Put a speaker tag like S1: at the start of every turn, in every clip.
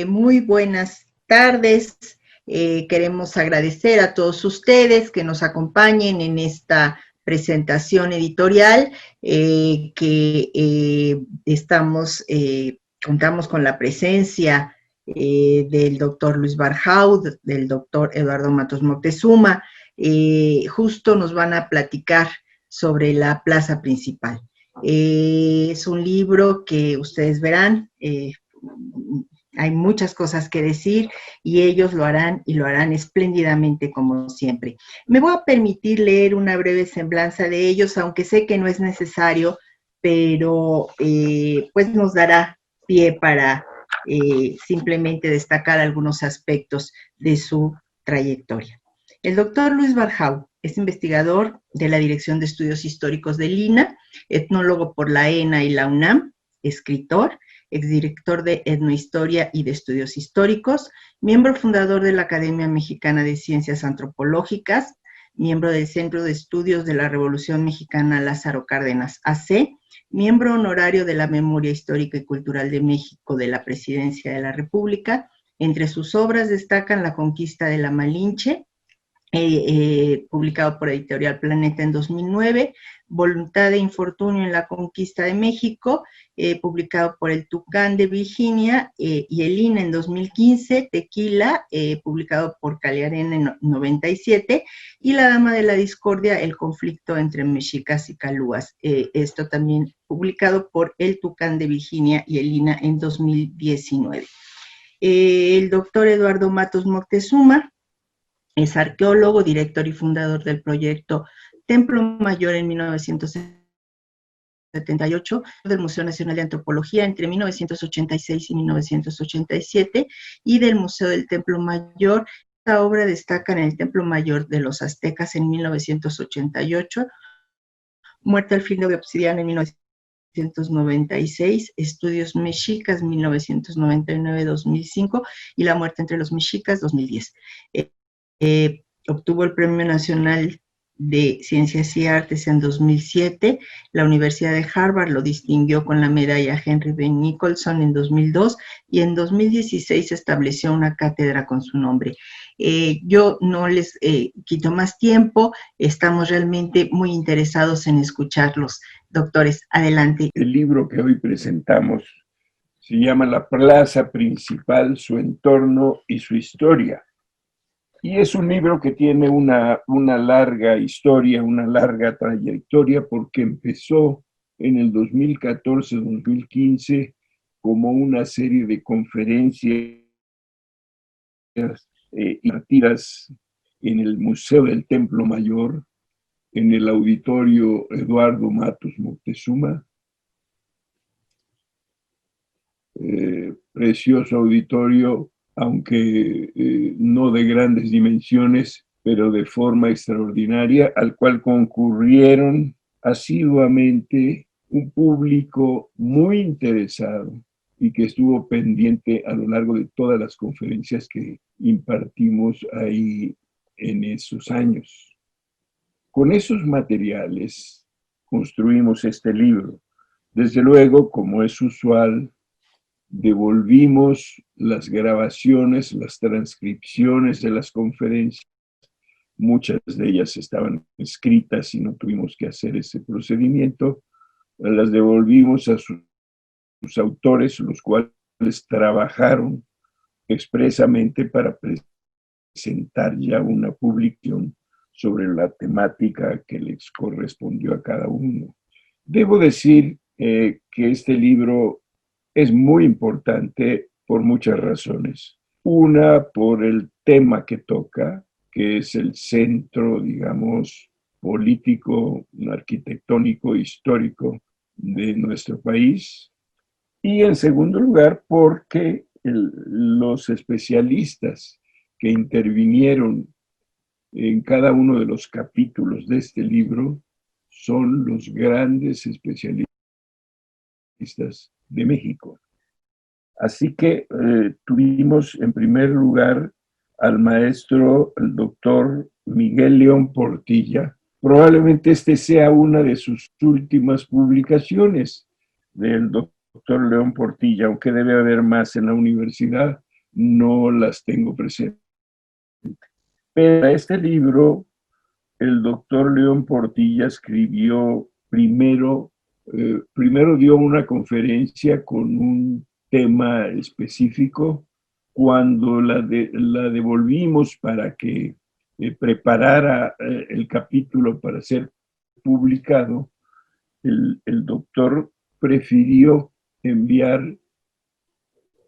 S1: Muy buenas tardes. Queremos agradecer a todos ustedes que nos acompañen en esta presentación editorial contamos con la presencia del doctor Luis Barjaud, del doctor Eduardo Matos Moctezuma. Justo nos van a platicar sobre la plaza principal. Es un libro que ustedes verán, hay muchas cosas que decir y ellos lo harán y lo harán espléndidamente como siempre. Me voy a permitir leer una breve semblanza de ellos, aunque sé que no es necesario, pero pues nos dará pie para simplemente destacar algunos aspectos de su trayectoria. El doctor Luis Barjaud es investigador de la Dirección de Estudios Históricos del INAH, etnólogo por la ENA y la UNAM, escritor, exdirector de Etnohistoria y de Estudios Históricos, miembro fundador de la Academia Mexicana de Ciencias Antropológicas, miembro del Centro de Estudios de la Revolución Mexicana Lázaro Cárdenas AC, miembro honorario de la Memoria Histórica y Cultural de México de la Presidencia de la República. Entre sus obras destacan La Conquista de la Malinche, publicado por Editorial Planeta en 2009, Voluntad e Infortunio en la Conquista de México, publicado por El Tucán de Virginia y el INA en 2015, Tequila, publicado por Caliarena en 97, y La Dama de la Discordia, El conflicto entre mexicas y calúas, esto también publicado por El Tucán de Virginia y el INA en 2019. El doctor Eduardo Matos Moctezuma es arqueólogo, director y fundador del proyecto Templo Mayor en 1978, del Museo Nacional de Antropología entre 1986 y 1987, y del Museo del Templo Mayor. Esta obra destaca en el Templo Mayor de los Aztecas en 1988, Muerte al filo de obsidiana en 1996, Estudios Mexicas 1999-2005 y La muerte entre los mexicas 2010. Obtuvo el Premio Nacional de Ciencias y Artes en 2007, la Universidad de Harvard lo distinguió con la medalla Henry B. Nicholson en 2002 y en 2016 estableció una cátedra con su nombre. Yo no les quito más tiempo, estamos realmente muy interesados en escucharlos. Doctores, adelante.
S2: El libro que hoy presentamos se llama La plaza principal, su entorno y su historia. Y es un libro que tiene una larga historia, una larga trayectoria, porque empezó en el 2014-2015 como una serie de conferencias impartidas en el Museo del Templo Mayor, en el Auditorio Eduardo Matos Moctezuma. Precioso auditorio, aunque no de grandes dimensiones, pero de forma extraordinaria, al cual concurrieron asiduamente un público muy interesado y que estuvo pendiente a lo largo de todas las conferencias que impartimos ahí en esos años. Con esos materiales construimos este libro. Desde luego, como es usual, devolvimos las grabaciones, las transcripciones de las conferencias. Muchas de ellas estaban escritas y no tuvimos que hacer ese procedimiento. Las devolvimos a sus autores, los cuales trabajaron expresamente para presentar ya una publicación sobre la temática que les correspondió a cada uno. Debo decir que este libro es muy importante por muchas razones. Una, por el tema que toca, que es el centro, digamos, político, arquitectónico, histórico de nuestro país. Y en segundo lugar, porque los especialistas que intervinieron en cada uno de los capítulos de este libro son los grandes especialistas de México. Así que tuvimos en primer lugar al maestro, el doctor Miguel León Portilla. Probablemente este sea una de sus últimas publicaciones del doctor doctor León Portilla, aunque debe haber más en la universidad, no las tengo presentes. Pero este libro, el doctor León Portilla escribió primero dio una conferencia con un tema específico. Cuando la devolvimos para que preparara el capítulo para ser publicado, el doctor prefirió enviar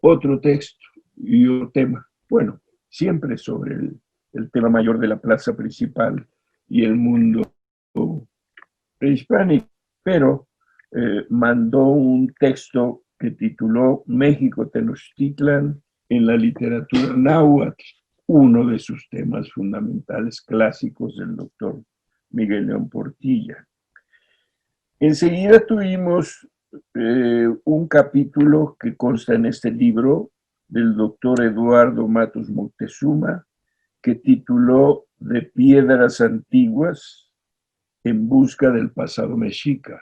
S2: otro texto y otro tema. Bueno, siempre sobre el tema mayor de la plaza principal y el mundo prehispánico, pero mandó un texto que tituló México Tenochtitlan en la literatura náhuatl, uno de sus temas fundamentales clásicos del doctor Miguel León Portilla. Enseguida tuvimos un capítulo que consta en este libro del doctor Eduardo Matos Moctezuma, que tituló De piedras antiguas en busca del pasado mexica.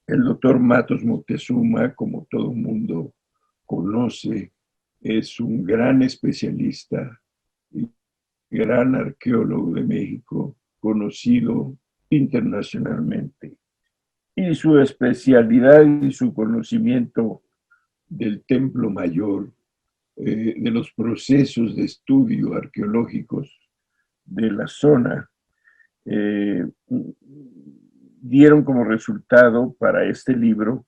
S2: El doctor Matos Moctezuma, como todo el mundo conoce, es un gran especialista y gran arqueólogo de México, conocido internacionalmente. Y su especialidad y su conocimiento del Templo Mayor, de los procesos de estudio arqueológicos de la zona, dieron como resultado para este libro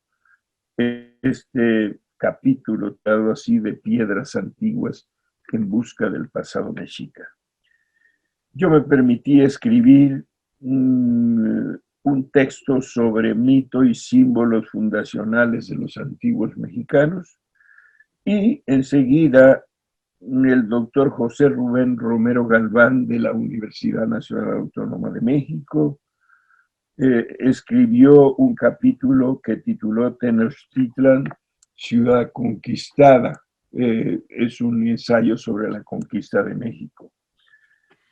S2: este capítulo dado así de piedras antiguas en busca del pasado mexica. Yo me permití escribir un texto sobre mito y símbolos fundacionales de los antiguos mexicanos, y enseguida el doctor José Rubén Romero Galván de la Universidad Nacional Autónoma de México escribió un capítulo que tituló Tenochtitlan, ciudad conquistada. Es un ensayo sobre la conquista de México.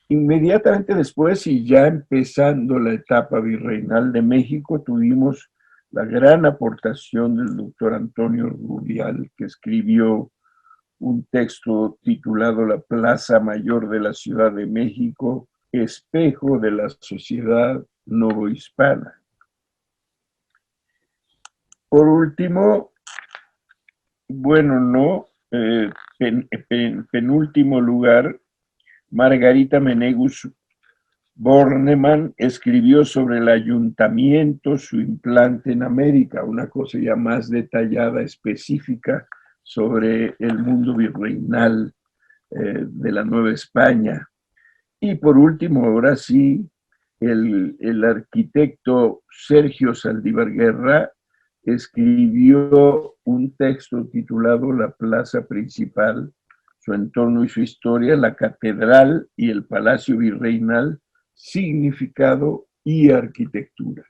S2: Inmediatamente después, y ya empezando la etapa virreinal de México, tuvimos la gran aportación del doctor Antonio Rubial, que escribió un texto titulado La Plaza Mayor de la Ciudad de México, espejo de la sociedad novohispana. Por último, bueno, no, penúltimo lugar, Margarita Menegus Bornemann escribió sobre el ayuntamiento, su implante en América, una cosa ya más detallada, específica sobre el mundo virreinal de la Nueva España. Y por último, ahora sí, el arquitecto Sergio Saldívar Guerra escribió un texto titulado La Plaza Principal, su entorno y su historia, la catedral y el palacio virreinal, significado y arquitectura.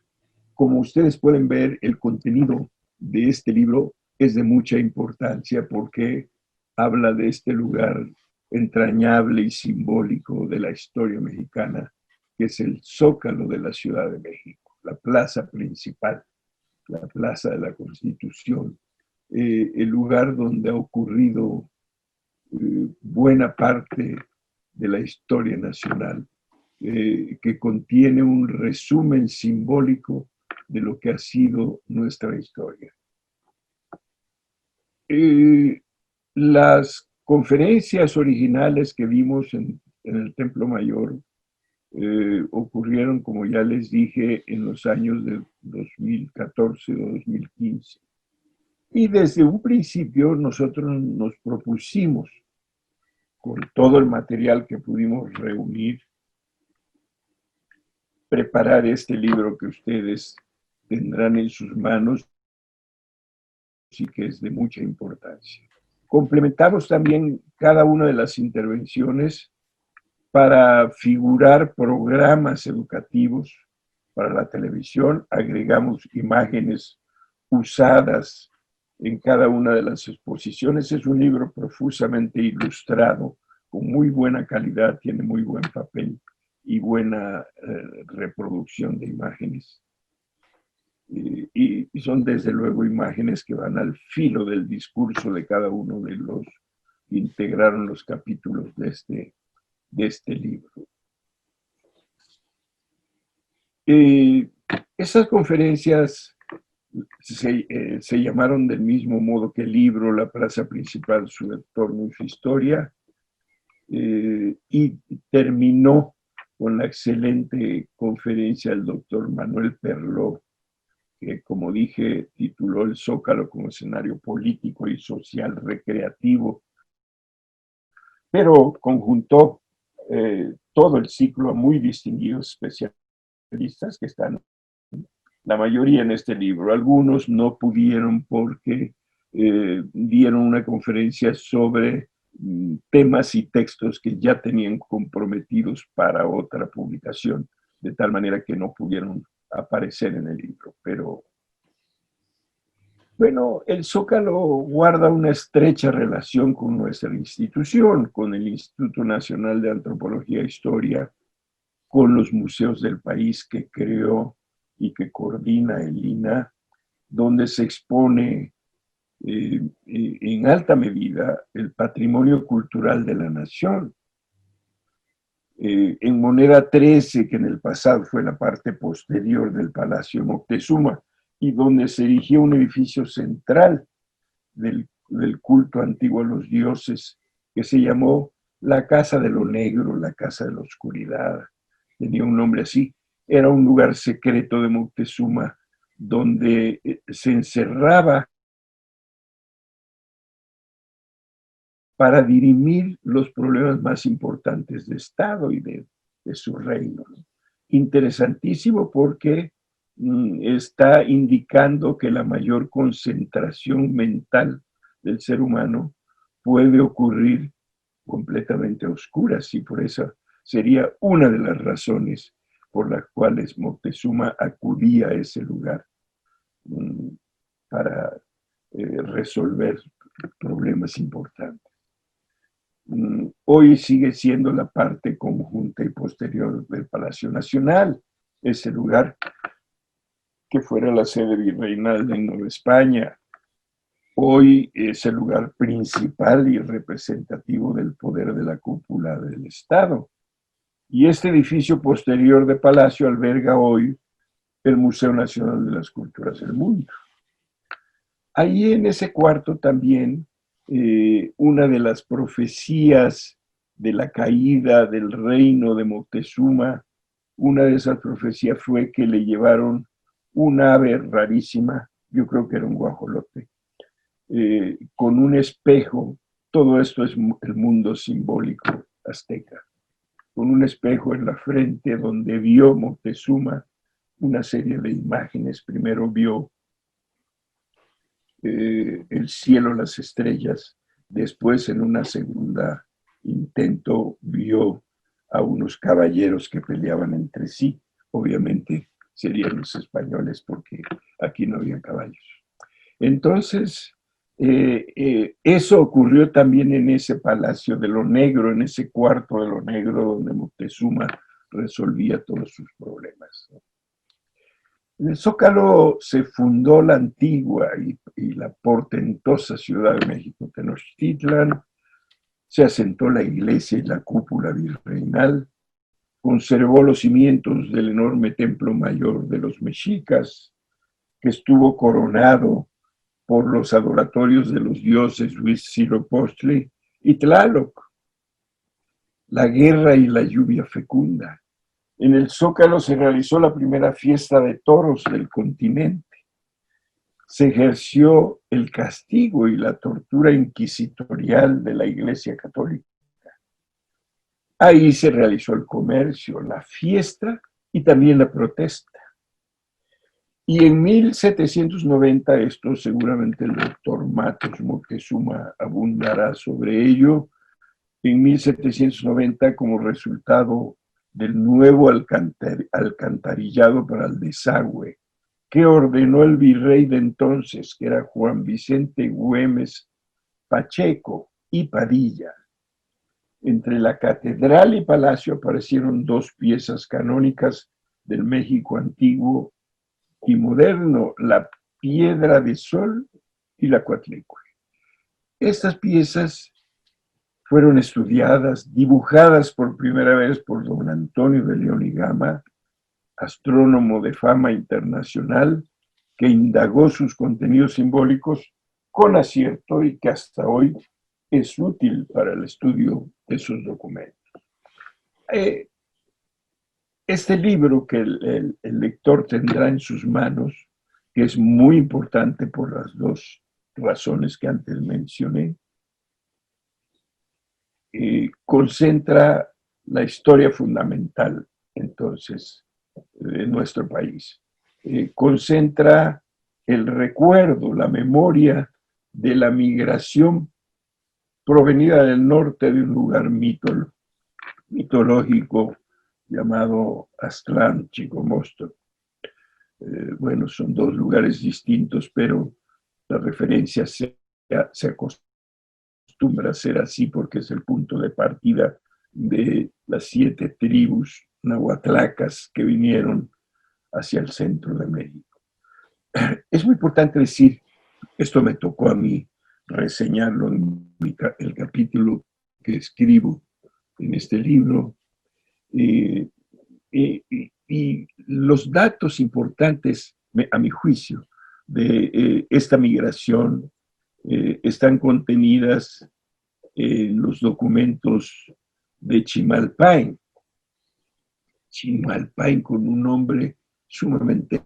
S2: Como ustedes pueden ver, el contenido de este libro es de mucha importancia porque habla de este lugar entrañable y simbólico de la historia mexicana, que es el Zócalo de la Ciudad de México, la plaza principal, la plaza de la Constitución, el lugar donde ha ocurrido buena parte de la historia nacional, que contiene un resumen simbólico de lo que ha sido nuestra historia. Las conferencias originales que vimos en el Templo Mayor ocurrieron, como ya les dije, en los años de 2014 o 2015. Y desde un principio nosotros nos propusimos, con todo el material que pudimos reunir, preparar este libro que ustedes tendrán en sus manos y que es de mucha importancia. Complementamos también cada una de las intervenciones para figurar programas educativos para la televisión. Agregamos imágenes usadas en cada una de las exposiciones. Es un libro profusamente ilustrado, con muy buena calidad, tiene muy buen papel y buena reproducción de imágenes. Y son desde luego imágenes que van al filo del discurso de cada uno de los que integraron los capítulos de este libro. Esas conferencias se llamaron del mismo modo que el libro, La plaza principal, su entorno y su historia, y terminó con la excelente conferencia del doctor Manuel Perló, que, como dije, tituló El Zócalo como escenario político y social recreativo, pero conjuntó todo el ciclo a muy distinguidos especialistas que están, la mayoría en este libro. Algunos no pudieron porque dieron una conferencia sobre temas y textos que ya tenían comprometidos para otra publicación, de tal manera que no pudieron aparecer en el libro. Pero bueno, el Zócalo guarda una estrecha relación con nuestra institución, con el Instituto Nacional de Antropología e Historia, con los museos del país que creó y que coordina el INAH, donde se expone en alta medida el patrimonio cultural de la nación. En Moneda 13, que en el pasado fue la parte posterior del Palacio Moctezuma, y donde se erigió un edificio central del culto antiguo a los dioses, que se llamó la Casa de lo Negro, la Casa de la Oscuridad, tenía un nombre así. Era un lugar secreto de Moctezuma donde se encerraba para dirimir los problemas más importantes de Estado y de su reino. Interesantísimo porque está indicando que la mayor concentración mental del ser humano puede ocurrir completamente a oscuras, y por eso sería una de las razones por las cuales Moctezuma acudía a ese lugar para resolver problemas importantes. Hoy sigue siendo la parte conjunta y posterior del Palacio Nacional, ese lugar que fuera la sede virreinal de Nueva España. Hoy es el lugar principal y representativo del poder de la cúpula del Estado. Y este edificio posterior de Palacio alberga hoy el Museo Nacional de las Culturas del Mundo. Ahí en ese cuarto también una de las profecías de la caída del reino de Moctezuma, una de esas profecías fue que le llevaron un ave rarísima, yo creo que era un guajolote, con un espejo. Todo esto es el mundo simbólico azteca, con un espejo en la frente donde vio Moctezuma una serie de imágenes. Primero vio el cielo, las estrellas. Después, en una segunda intento, vio a unos caballeros que peleaban entre sí. Obviamente serían los españoles porque aquí no había caballos. Entonces, eso ocurrió también en ese Palacio de lo Negro, en ese cuarto de lo Negro donde Moctezuma resolvía todos sus problemas. En el Zócalo se fundó la antigua y la portentosa Ciudad de México, Tenochtitlan, se asentó la iglesia y la cúpula virreinal, conservó los cimientos del enorme templo mayor de los mexicas, que estuvo coronado por los adoratorios de los dioses Huitzilopochtli y Tlaloc, la guerra y la lluvia fecunda. En el Zócalo se realizó la primera fiesta de toros del continente. Se ejerció el castigo y la tortura inquisitorial de la Iglesia Católica. Ahí se realizó el comercio, la fiesta y también la protesta. Y en 1790, esto seguramente el doctor Matos Moctezuma abundará sobre ello, en 1790, como resultado del nuevo alcantarillado para el desagüe que ordenó el virrey de entonces, que era Juan Vicente Güemes Pacheco y Padilla. Entre la catedral y palacio aparecieron dos piezas canónicas del México antiguo y moderno, la Piedra de Sol y la Coatlicue. Estas piezas fueron estudiadas, dibujadas por primera vez por don Antonio de León y Gama, astrónomo de fama internacional, que indagó sus contenidos simbólicos con acierto y que hasta hoy es útil para el estudio de sus documentos. Este libro que el lector tendrá en sus manos, que es muy importante por las dos razones que antes mencioné, concentra la historia fundamental, entonces, de nuestro país. Concentra el recuerdo, la memoria de la migración provenida del norte de un lugar mitológico llamado Aztlán, Chicomosto. Bueno, son dos lugares distintos, pero la referencia se acostumbra a ser así porque es el punto de partida de las 7 tribus nahuatlacas que vinieron hacia el centro de México. Es muy importante decir, esto me tocó a mí reseñarlo en el capítulo que escribo en este libro, y los datos importantes, a mi juicio, de esta migración están contenidas en los documentos de Chimalpain. Chimalpain, con un nombre sumamente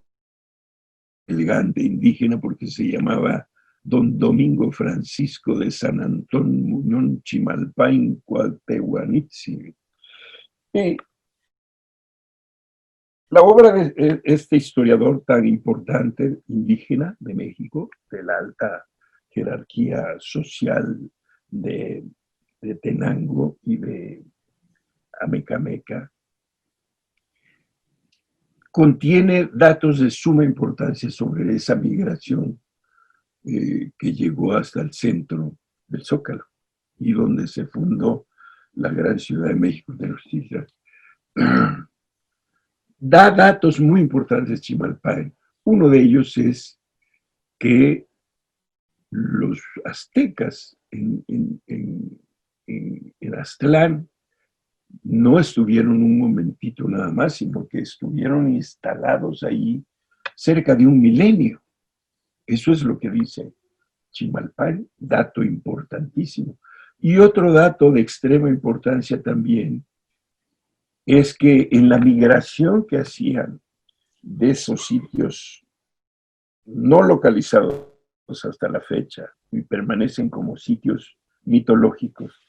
S2: elegante, indígena, porque se llamaba Don Domingo Francisco de San Antón Muñón Chimalpain Cualtehuanitzi. La obra de este historiador tan importante, indígena de México, de la alta jerarquía social de Tenango y de Amecameca, contiene datos de suma importancia sobre esa migración que llegó hasta el centro del Zócalo y donde se fundó la gran Ciudad de México de Tenochtitlan. Da datos muy importantes Chimalpain. Uno de ellos es que los aztecas en Aztlán no estuvieron un momentito nada más, sino que estuvieron instalados ahí cerca de un milenio. Eso es lo que dice Chimalpain, dato importantísimo. Y otro dato de extrema importancia también es que en la migración que hacían de esos sitios no localizados hasta la fecha y permanecen como sitios mitológicos,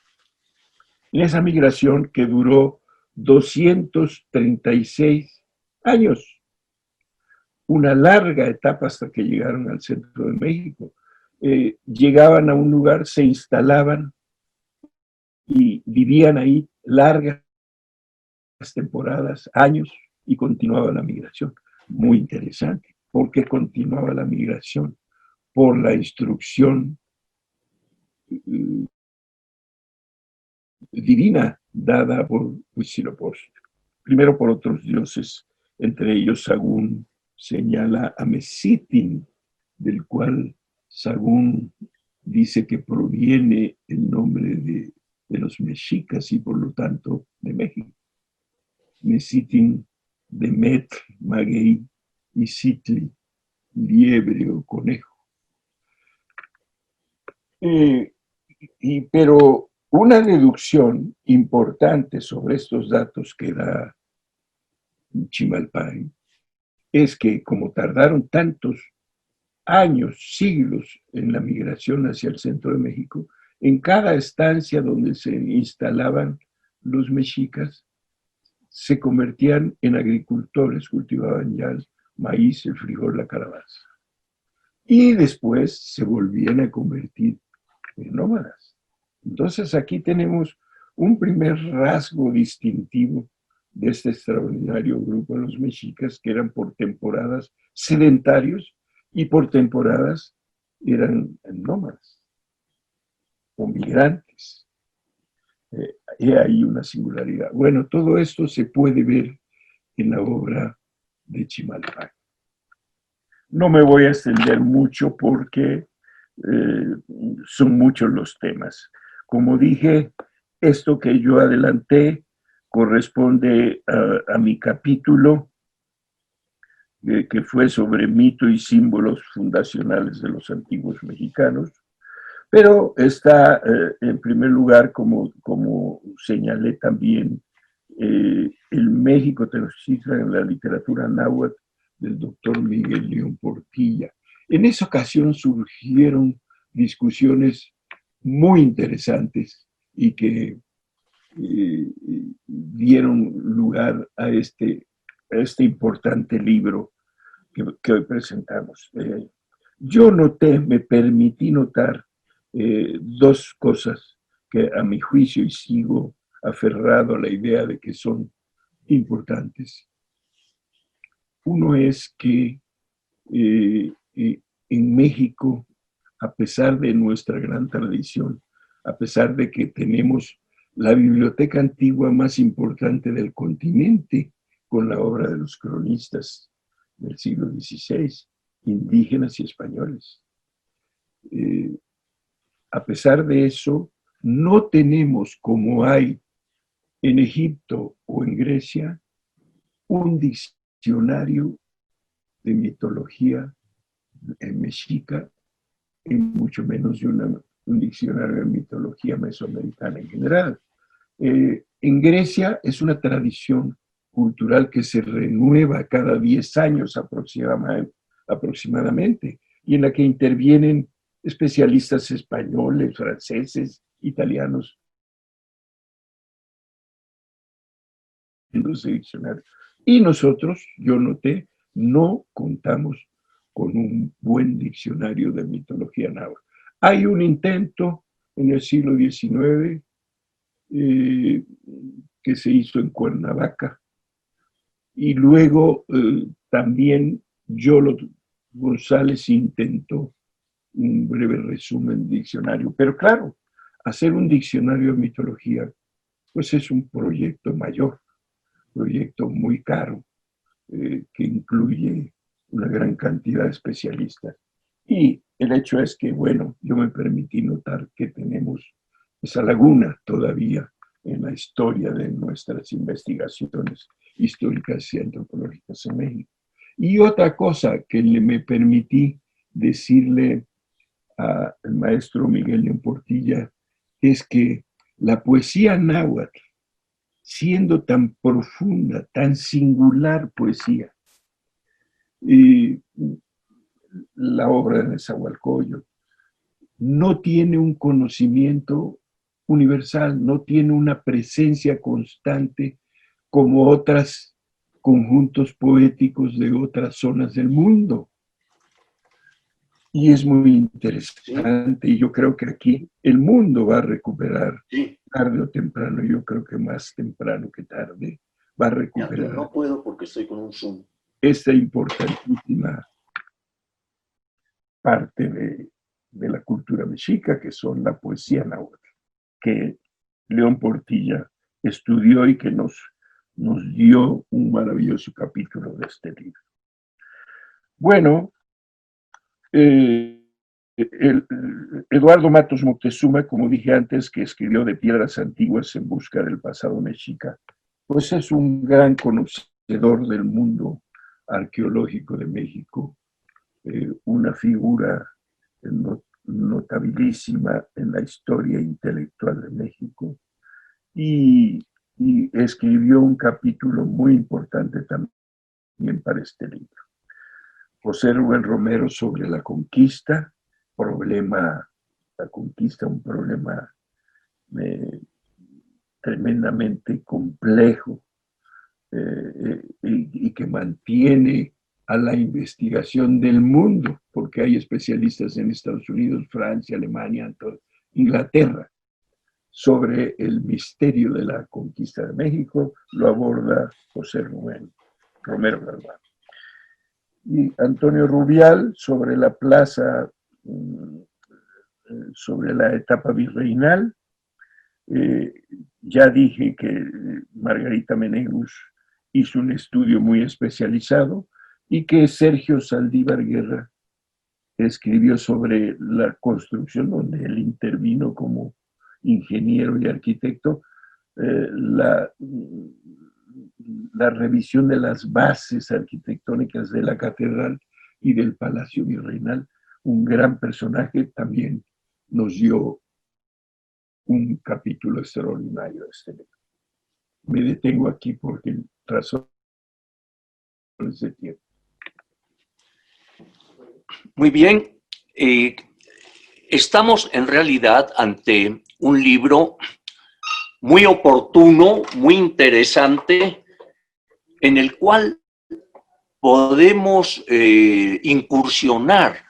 S2: en esa migración que duró 236 años, una larga etapa hasta que llegaron al centro de México. Llegaban a un lugar, se instalaban y vivían ahí largas temporadas, años, y continuaba la migración. Muy interesante. ¿Por qué continuaba la migración? Por la instrucción divina dada por Huitzilopochtli. Primero por otros dioses, entre ellos Sagún señala a Mesitin, del cual Sagún dice que proviene el nombre de los mexicas y por lo tanto de México. Mesitin, Demet, Maguey y Citli, liebre o conejo. Pero una deducción importante sobre estos datos que da Chimalpain es que como tardaron tantos años, siglos en la migración hacia el centro de México, en cada estancia donde se instalaban los mexicas, se convertían en agricultores, cultivaban ya el maíz, el frijol, la calabaza. Y después se volvían a convertir en nómadas. Entonces aquí tenemos un primer rasgo distintivo de este extraordinario grupo de los mexicas, que eran por temporadas sedentarios y por temporadas eran nómadas o migrantes. Hay ahí una singularidad. Bueno, todo esto se puede ver en la obra de Chimalpain. No me voy a extender mucho porque son muchos los temas. Como dije, esto que yo adelanté corresponde a mi capítulo que fue sobre mito y símbolos fundacionales de los antiguos mexicanos, pero está en primer lugar, como señalé también, el México Tenochtitlan en la literatura náhuatl del doctor Miguel León Portilla. En esa ocasión surgieron discusiones muy interesantes y que dieron lugar a este importante libro que hoy presentamos. Yo noté, me permití notar dos cosas que a mi juicio y sigo aferrado a la idea de que son importantes. Uno es que en México, a pesar de nuestra gran tradición, a pesar de que tenemos la biblioteca antigua más importante del continente, con la obra de los cronistas del siglo XVI, indígenas y españoles. A pesar de eso, no tenemos, como hay en Egipto o en Grecia, un diccionario de mitología mexica, y mucho menos de un diccionario de mitología mesoamericana en general. En Grecia es una tradición cultural que se renueva cada 10 años aproximadamente, y en la que intervienen especialistas españoles, franceses, italianos en ese diccionario. Y nosotros, yo noté, no contamos con un buen diccionario de mitología náhuatl. Hay un intento en el siglo XIX que se hizo en Cuernavaca, y luego también Yolo González intentó un breve resumen diccionario, pero claro, hacer un diccionario de mitología pues es un proyecto mayor, proyecto muy caro, que incluye una gran cantidad de especialistas. Y el hecho es que, bueno, yo me permití notar que tenemos esa laguna todavía en la historia de nuestras investigaciones históricas y antropológicas en México. Y otra cosa que me permití decirle al maestro Miguel León Portilla es que la poesía náhuatl, siendo tan profunda, tan singular poesía, la obra de Nezahualcóyotl, no tiene un conocimiento universal, no tiene una presencia constante como otros conjuntos poéticos de otras zonas del mundo. Y es muy interesante, y yo creo que aquí el mundo va a recuperar, tarde o temprano, yo creo que más temprano que tarde, va a recuperar.
S3: No puedo porque estoy con un Zoom.
S2: Esta importantísima parte de la cultura mexica, que son la poesía náhuatl, que León Portilla estudió y que nos dio un maravilloso capítulo de este libro. Bueno, Eduardo Matos Moctezuma, como dije antes, que escribió De piedras antiguas en busca del pasado mexica, pues es un gran conocedor del mundo arqueológico de México, una figura notabilísima en la historia intelectual de México, y escribió un capítulo muy importante también para este libro. José Rubén Romero sobre la conquista, la conquista, un problema tremendamente complejo, y que mantiene a la investigación del mundo, porque hay especialistas en Estados Unidos, Francia, Alemania, Inglaterra, sobre el misterio de la conquista de México. Lo aborda José Rubén Romero Galván. Y Antonio Rubial sobre la plaza, sobre la etapa virreinal. Ya dije que Margarita Menegus hizo un estudio muy especializado, y que Sergio Saldívar Guerra escribió sobre la construcción, donde él intervino como ingeniero y arquitecto, la revisión de las bases arquitectónicas de la catedral y del Palacio Virreinal. Un gran personaje, también nos dio un capítulo extraordinario de este libro. Me detengo aquí porque razones de tiempo.
S3: Muy bien. Estamos en realidad ante un libro muy oportuno, muy interesante, en el cual podemos incursionar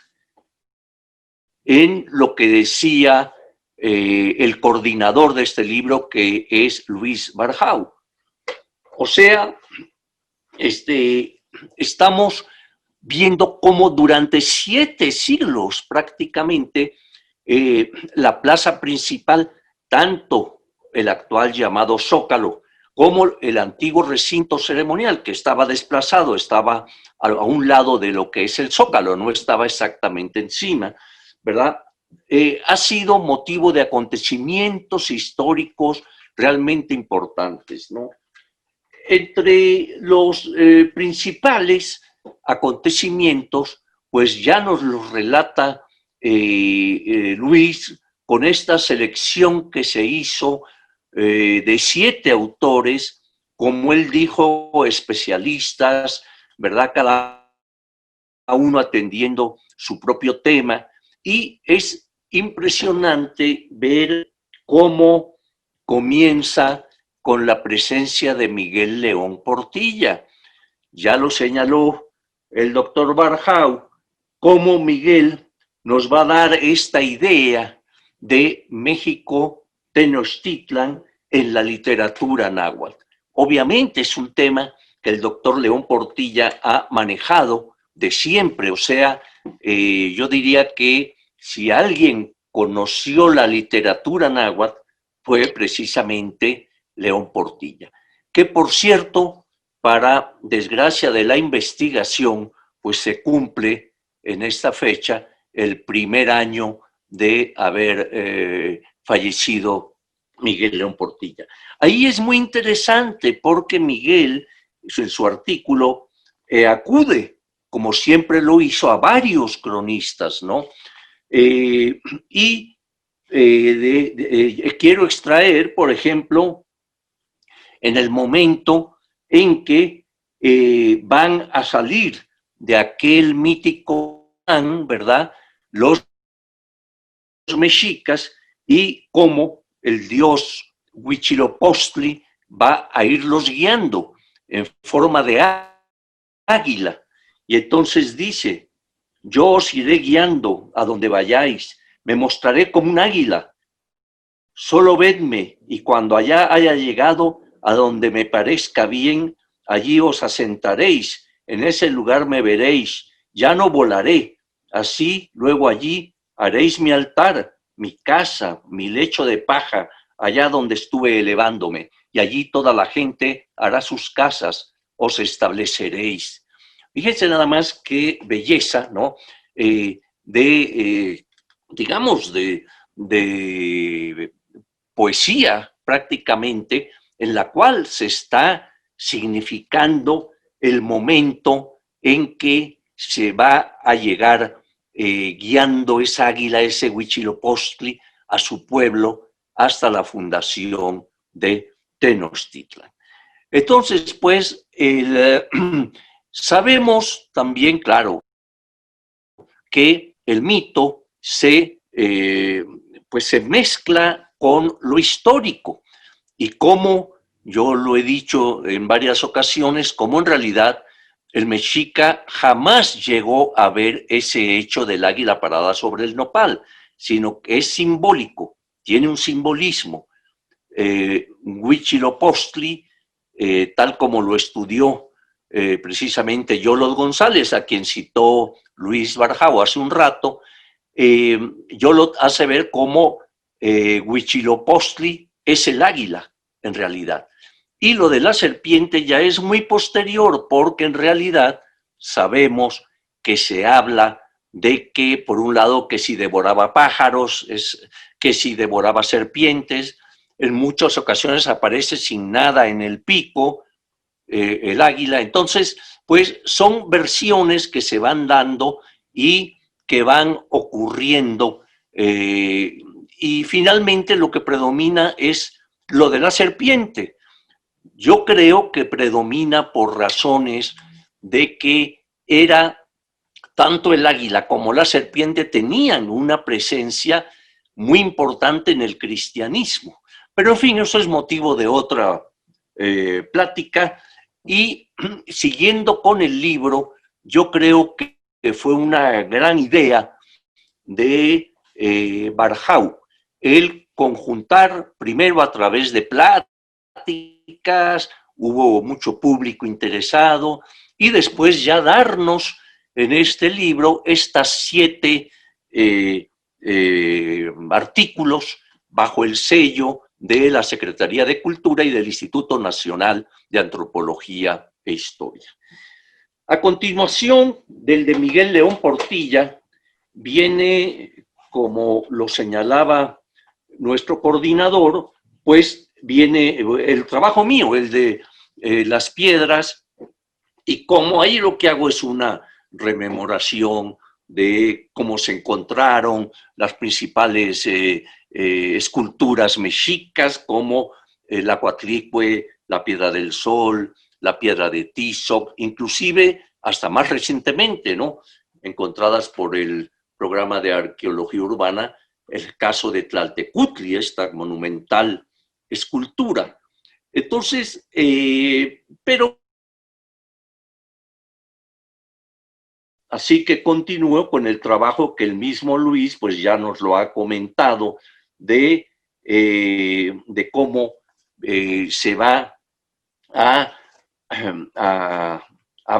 S3: en lo que decía el coordinador de este libro, que es Luis Barjau. O sea, estamos viendo cómo durante 7 siglos prácticamente la plaza principal, tanto el actual llamado Zócalo, como el antiguo recinto ceremonial, que estaba desplazado, estaba a un lado de lo que es el Zócalo, no estaba exactamente encima, ¿verdad? Ha sido motivo de acontecimientos históricos realmente importantes, ¿no? Entre los principales acontecimientos, pues ya nos los relata Luis con esta selección que se hizo de 7 autores, como él dijo, especialistas, ¿verdad? Cada uno atendiendo su propio tema, y es impresionante ver cómo comienza con la presencia de Miguel León Portilla. Ya lo señaló el doctor Barjau, cómo Miguel nos va a dar esta idea de México Tenochtitlan en la literatura náhuatl. Obviamente es un tema que el doctor León Portilla ha manejado de siempre, o sea, yo diría que si alguien conoció la literatura náhuatl fue precisamente León Portilla, que por cierto, para desgracia de la investigación, pues se cumple en esta fecha el primer año de haber fallecido Miguel León Portilla. Ahí es muy interesante porque Miguel, en su artículo, acude, como siempre lo hizo, a varios cronistas, ¿no? Quiero extraer, por ejemplo, en el momento en que van a salir de aquel mítico plan, ¿verdad? Los mexicas, y cómo el dios Huitzilopochtli va a irlos guiando en forma de águila. Y entonces dice: yo os iré guiando a donde vayáis, me mostraré como un águila. Solo vedme, y cuando allá haya llegado a donde me parezca bien, allí os asentaréis, en ese lugar me veréis, ya no volaré. Así, luego allí haréis mi altar, mi casa, mi lecho de paja, allá donde estuve elevándome, y allí toda la gente hará sus casas, os estableceréis. Fíjense nada más qué belleza, ¿no? Digamos, de poesía prácticamente, en la cual se está significando el momento en que se va a llegar guiando esa águila, ese Huitzilopochtli, a su pueblo hasta la fundación de Tenochtitlan. Entonces, pues, sabemos también, claro, que el mito pues se mezcla con lo histórico, y como yo lo he dicho en varias ocasiones, como en realidad el mexica jamás llegó a ver ese hecho del águila parada sobre el nopal, sino que es simbólico, tiene un simbolismo. Huitzilopochtli, tal como lo estudió precisamente Yolot González, a quien citó Luis Barjau hace un rato, Yolot hace ver cómo Huitzilopochtli es el águila, en realidad. Y lo de la serpiente ya es muy posterior, porque en realidad sabemos que se habla de que, por un lado, que si devoraba pájaros, que si devoraba serpientes, en muchas ocasiones aparece sin nada en el pico, el águila. Entonces, pues son versiones que se van dando y que van ocurriendo. Y finalmente lo que predomina es lo de la serpiente. Yo creo que predomina por razones de que era tanto el águila como la serpiente tenían una presencia muy importante en el cristianismo. Pero en fin, eso es motivo de otra plática. Y siguiendo con el libro, yo creo que fue una gran idea de Barjau, el conjuntar primero a través de pláticas, hubo mucho público interesado, y después ya darnos en este libro estas 7 artículos bajo el sello de la Secretaría de Cultura y del Instituto Nacional de Antropología e Historia. A continuación, del de Miguel León Portilla, viene, como lo señalaba nuestro coordinador, pues viene el trabajo mío, el de las piedras, y como ahí lo que hago es una rememoración de cómo se encontraron las principales esculturas mexicas, como la Coatlicue, la Piedra del Sol, la Piedra de Tizoc, inclusive hasta más recientemente, ¿no?, encontradas por el Programa de Arqueología Urbana, el caso de Tlaltecutli, esta monumental escultura. Entonces, pero así que continúo con el trabajo que el mismo Luis pues ya nos lo ha comentado de cómo se va a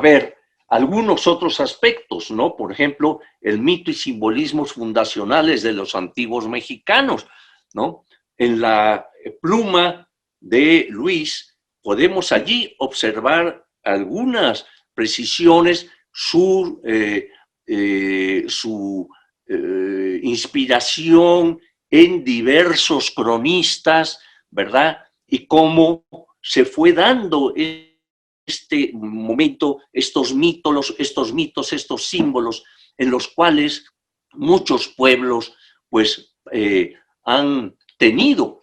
S3: ver algunos otros aspectos, ¿no? Por ejemplo, el mito y simbolismos fundacionales de los antiguos mexicanos, ¿no? En la pluma de Luis podemos allí observar algunas precisiones, su inspiración en diversos cronistas, ¿verdad? Y cómo se fue dando este momento, estos mitos, estos símbolos, en los cuales muchos pueblos pues han tenido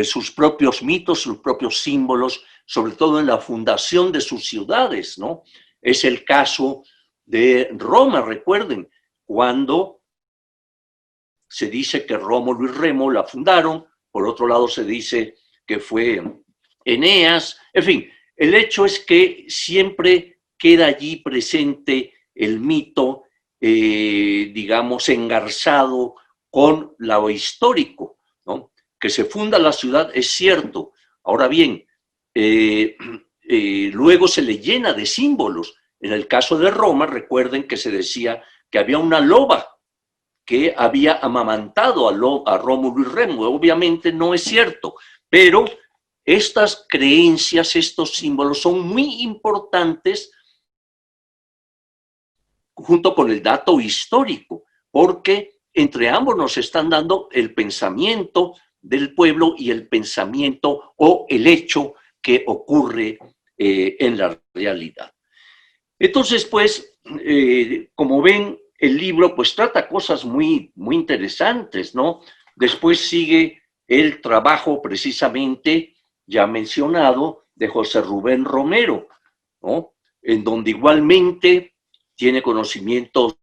S3: sus propios mitos, sus propios símbolos, sobre todo en la fundación de sus ciudades, ¿no? Es el caso de Roma, recuerden, cuando se dice que Rómulo y Remo la fundaron, por otro lado se dice que fue Eneas, en fin, el hecho es que siempre queda allí presente el mito, digamos, engarzado con lo histórico, ¿no? Que se funda la ciudad, es cierto. Ahora bien, luego se le llena de símbolos. En el caso de Roma, recuerden que se decía que había una loba que había amamantado a Rómulo y Remo. Obviamente no es cierto, pero estas creencias, estos símbolos son muy importantes junto con el dato histórico, porque entre ambos nos están dando el pensamiento del pueblo y el pensamiento o el hecho que ocurre en la realidad. Entonces, pues, como ven, el libro pues trata cosas muy, muy interesantes, ¿no? Después sigue el trabajo precisamente ya mencionado de José Rubén Romero, ¿no? En donde igualmente tiene conocimientos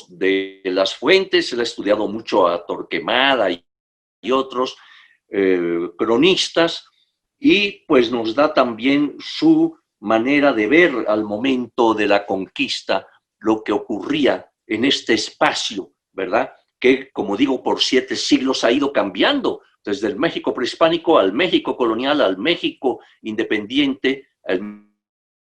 S3: de las fuentes, él ha estudiado mucho a Torquemada y otros cronistas, y pues nos da también su manera de ver al momento de la conquista lo que ocurría en este espacio, ¿verdad? Que, como digo, por 7 siglos ha ido cambiando, desde el México prehispánico al México colonial, al México independiente, al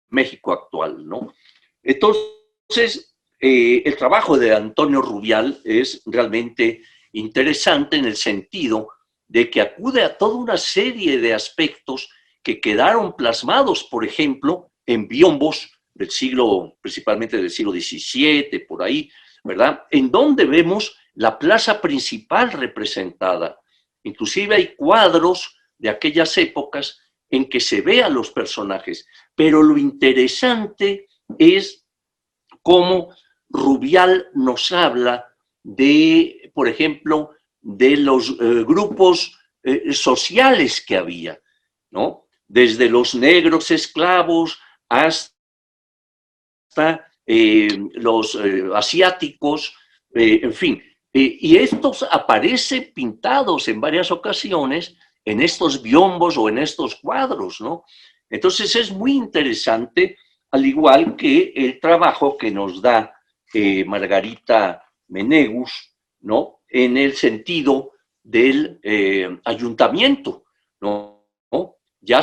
S3: México actual, ¿no? Entonces, el trabajo de Antonio Rubial es realmente interesante en el sentido de que acude a toda una serie de aspectos que quedaron plasmados, por ejemplo, en biombos siglo, principalmente del siglo XVII, por ahí, ¿verdad? En donde vemos la plaza principal representada. Inclusive hay cuadros de aquellas épocas en que se ve a los personajes. Pero lo interesante es cómo Rubial nos habla de, por ejemplo, de los grupos sociales que había, ¿no? Desde los negros esclavos hasta los asiáticos, en fin. Y estos aparecen pintados en varias ocasiones en estos biombos o en estos cuadros, ¿no? Entonces es muy interesante, al igual que el trabajo que nos da Margarita Menegus, ¿no? En el sentido del ayuntamiento, ¿no? Ya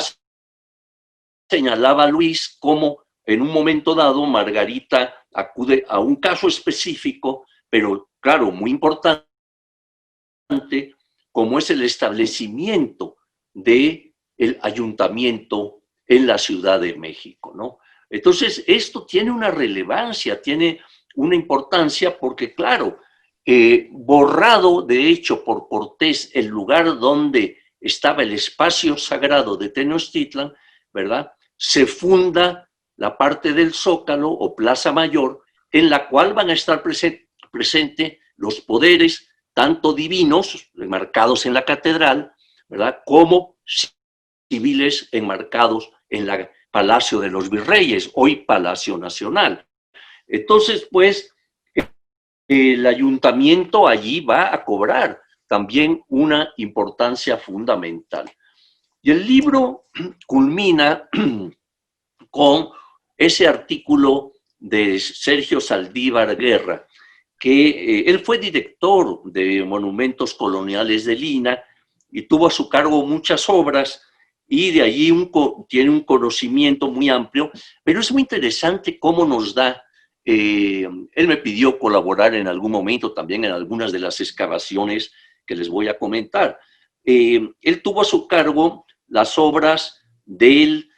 S3: señalaba Luis cómo en un momento dado Margarita acude a un caso específico, pero claro, muy importante, como es el establecimiento del ayuntamiento en la Ciudad de México, ¿no? Entonces, esto tiene una relevancia, tiene una importancia porque, claro, borrado de hecho por Cortés el lugar donde estaba el espacio sagrado de Tenochtitlan, ¿verdad? Se funda la parte del Zócalo o Plaza Mayor, en la cual van a estar presentes los poderes, tanto divinos, enmarcados en la catedral, ¿verdad?, como civiles enmarcados en el Palacio de los Virreyes, hoy Palacio Nacional. Entonces, pues, el ayuntamiento allí va a cobrar también una importancia fundamental. Y el libro culmina con ese artículo de Sergio Saldívar Guerra, que él fue director de Monumentos Coloniales de Lina y tuvo a su cargo muchas obras y de allí tiene un conocimiento muy amplio, pero es muy interesante cómo nos da, él me pidió colaborar en algún momento también en algunas de las excavaciones que les voy a comentar. Él tuvo a su cargo las obras del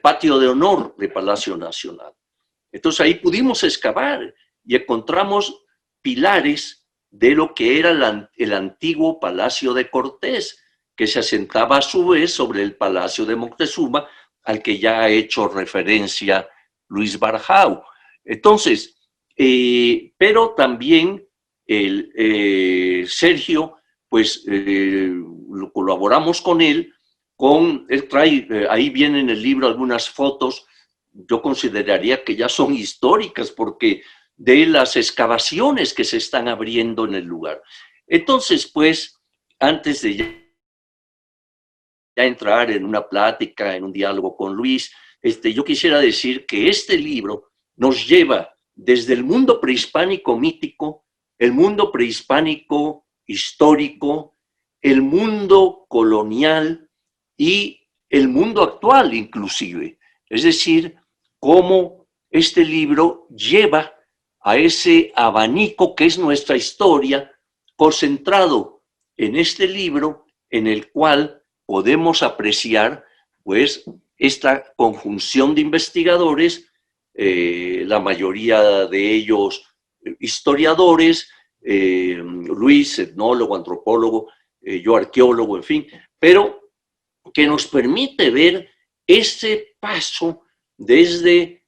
S3: patio de honor de Palacio Nacional. Entonces ahí pudimos excavar y encontramos pilares de lo que era el antiguo Palacio de Cortés, que se asentaba a su vez sobre el Palacio de Moctezuma, al que ya ha hecho referencia Luis Barjau. Entonces, pero también Sergio, pues colaboramos con él, él trae, ahí viene en el libro algunas fotos, yo consideraría que ya son históricas, porque de las excavaciones que se están abriendo en el lugar. Entonces, pues, antes de ya entrar en una plática, en un diálogo con Luis, yo quisiera decir que este libro nos lleva desde el mundo prehispánico mítico, el mundo prehispánico histórico, el mundo colonial y el mundo actual inclusive. Es decir, cómo este libro lleva a ese abanico que es nuestra historia, concentrado en este libro en el cual podemos apreciar, pues, esta conjunción de investigadores, la mayoría de ellos historiadores, Luis, etnólogo, antropólogo, yo arqueólogo, en fin, pero que nos permite ver ese paso desde,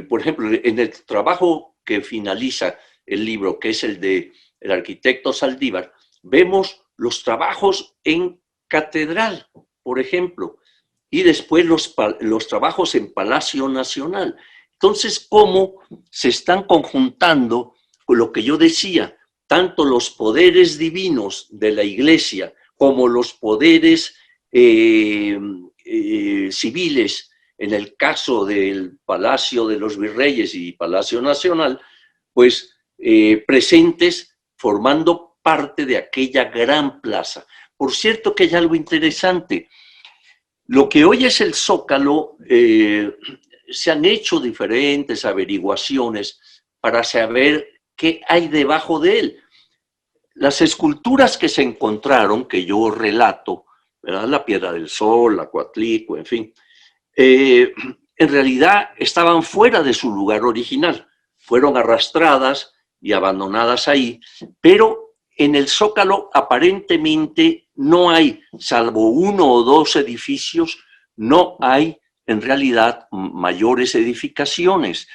S3: por ejemplo, en el trabajo que finaliza el libro, que es el del arquitecto Saldívar, vemos los trabajos en catedral, por ejemplo, y después los trabajos en Palacio Nacional. Entonces, cómo se están conjuntando con lo que yo decía, tanto los poderes divinos de la Iglesia como los poderes civiles, en el caso del Palacio de los Virreyes y Palacio Nacional, pues presentes formando parte de aquella gran plaza. Por cierto que hay algo interesante. Lo que hoy es el Zócalo, se han hecho diferentes averiguaciones para saber qué hay debajo de él. Las esculturas que se encontraron, que yo relato, ¿verdad?, la Piedra del Sol, la Coatlicue, en fin, en realidad estaban fuera de su lugar original. Fueron arrastradas y abandonadas ahí, pero en el Zócalo aparentemente no hay, salvo 1 o 2 edificios, no hay en realidad mayores edificaciones.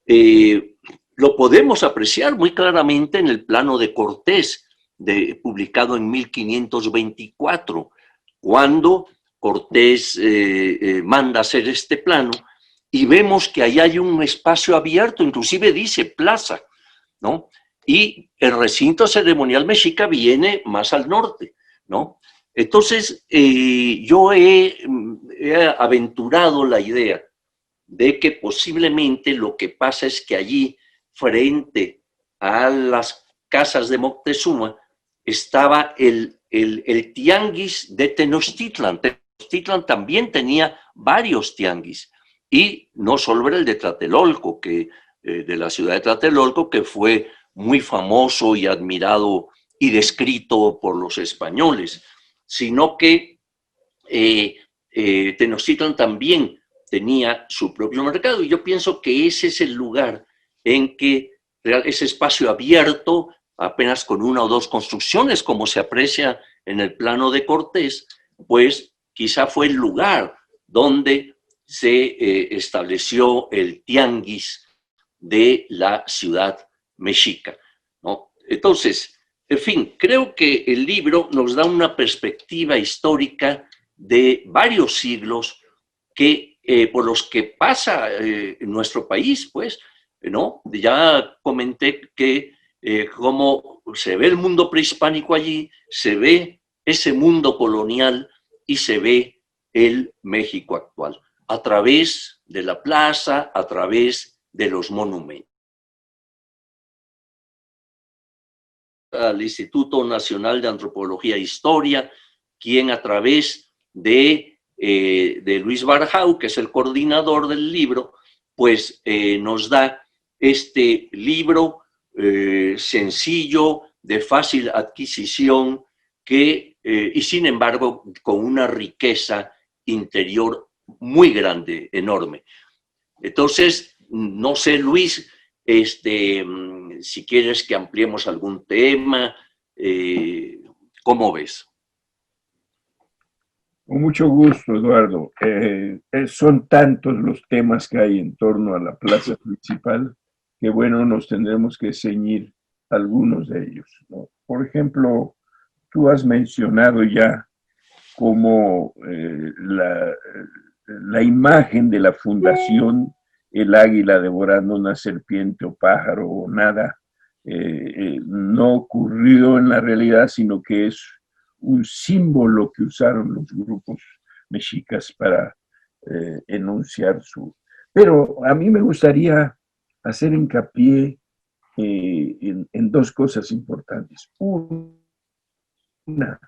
S3: Lo podemos apreciar muy claramente en el plano de Cortés, publicado en 1524, cuando Cortés manda hacer este plano, y vemos que ahí hay un espacio abierto, inclusive dice plaza, ¿no? Y el recinto ceremonial mexica viene más al norte, ¿no? Entonces, yo he aventurado la idea de que posiblemente lo que pasa es que allí, frente a las casas de Moctezuma, estaba el tianguis de Tenochtitlan. Tenochtitlan también tenía varios tianguis, y no solo era el de Tlatelolco, de la ciudad de Tlatelolco, que fue muy famoso y admirado y descrito por los españoles, sino que Tenochtitlan también tenía su propio mercado, y yo pienso que ese es el lugar en que ese espacio abierto, apenas con 1 o 2 construcciones, como se aprecia en el plano de Cortés, pues quizá fue el lugar donde se estableció el tianguis de la ciudad mexica, ¿no? Entonces, en fin, creo que el libro nos da una perspectiva histórica de varios siglos por los que pasa nuestro país, pues, ¿no? Ya comenté que cómo se ve el mundo prehispánico allí, se ve ese mundo colonial y se ve el México actual, a través de la plaza, a través de los monumentos. Al Instituto Nacional de Antropología e Historia, quien a través de Luis Barjau, que es el coordinador del libro, pues nos da este libro sencillo, de fácil adquisición, y sin embargo con una riqueza interior muy grande, enorme. Entonces, no sé, Luis, si quieres que ampliemos algún tema, ¿cómo ves?
S2: Con mucho gusto, Eduardo. Son tantos los temas que hay en torno a la plaza principal que, bueno, nos tendremos que ceñir algunos de ellos, ¿no? Por ejemplo, tú has mencionado ya cómo la imagen de la fundación, el águila devorando una serpiente o pájaro o nada, no ocurrió en la realidad, sino que es un símbolo que usaron los grupos mexicas para enunciar su... Pero a mí me gustaría hacer hincapié en 2 cosas importantes. Una,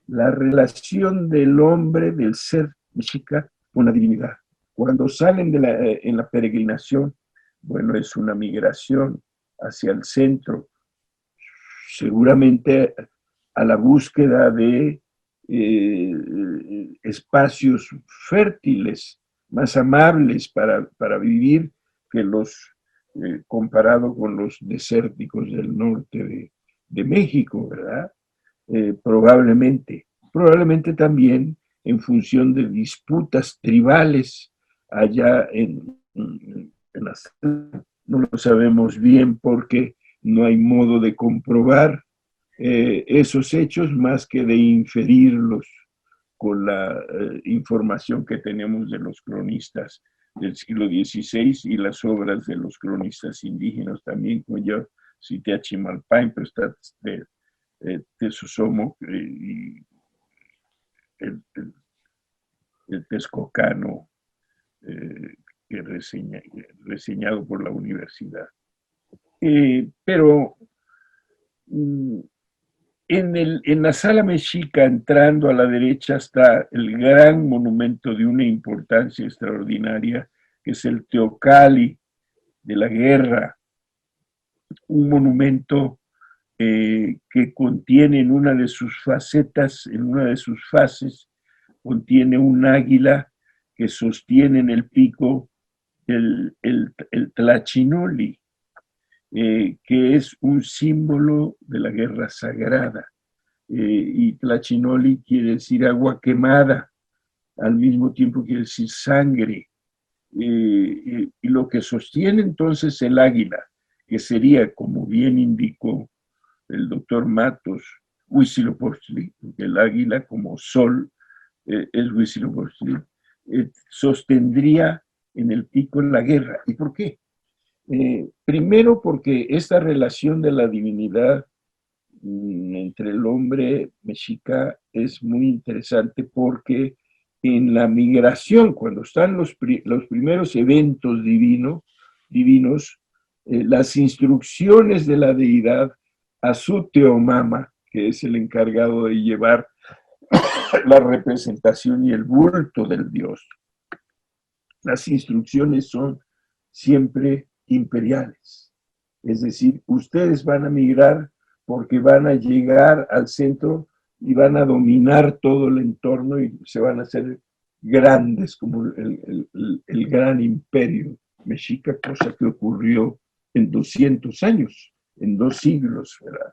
S2: la relación del hombre, del ser mexica, con la divinidad. Cuando salen en la peregrinación, bueno, es una migración hacia el centro, seguramente a la búsqueda de espacios fértiles, más amables para vivir que comparado con los desérticos del norte de México, ¿verdad? Probablemente también en función de disputas tribales allá no lo sabemos bien porque no hay modo de comprobar esos hechos más que de inferirlos con la información que tenemos de los cronistas del siglo XVI y las obras de los cronistas indígenas también, como yo cité a Chimalpain, pero está Tesosomoc y el Texcocano, reseñado por la universidad. Pero en la sala mexica, entrando a la derecha, está el gran monumento de una importancia extraordinaria, que es el Teocalli de la Guerra, un monumento que contiene en una de sus facetas, en una de sus fases, contiene un águila que sostiene en el pico el tlachinoli, que es un símbolo de la guerra sagrada. Y tlachinoli quiere decir agua quemada, al mismo tiempo quiere decir sangre. Y lo que sostiene entonces el águila, que sería, como bien indicó el doctor Matos, Huitzilopochtli, el águila como sol es Huitzilopochtli, sostendría en el pico la guerra. ¿Y por qué? Primero porque esta relación de la divinidad entre el hombre mexica es muy interesante porque en la migración, cuando están los primeros eventos divinos, las instrucciones de la deidad a su teomama, que es el encargado de llevar la representación y el bulto del dios. Las instrucciones son siempre imperiales. Es decir, ustedes van a migrar porque van a llegar al centro y van a dominar todo el entorno y se van a hacer grandes como el gran imperio mexica, cosa que ocurrió en 200 años, en 2 siglos, ¿verdad?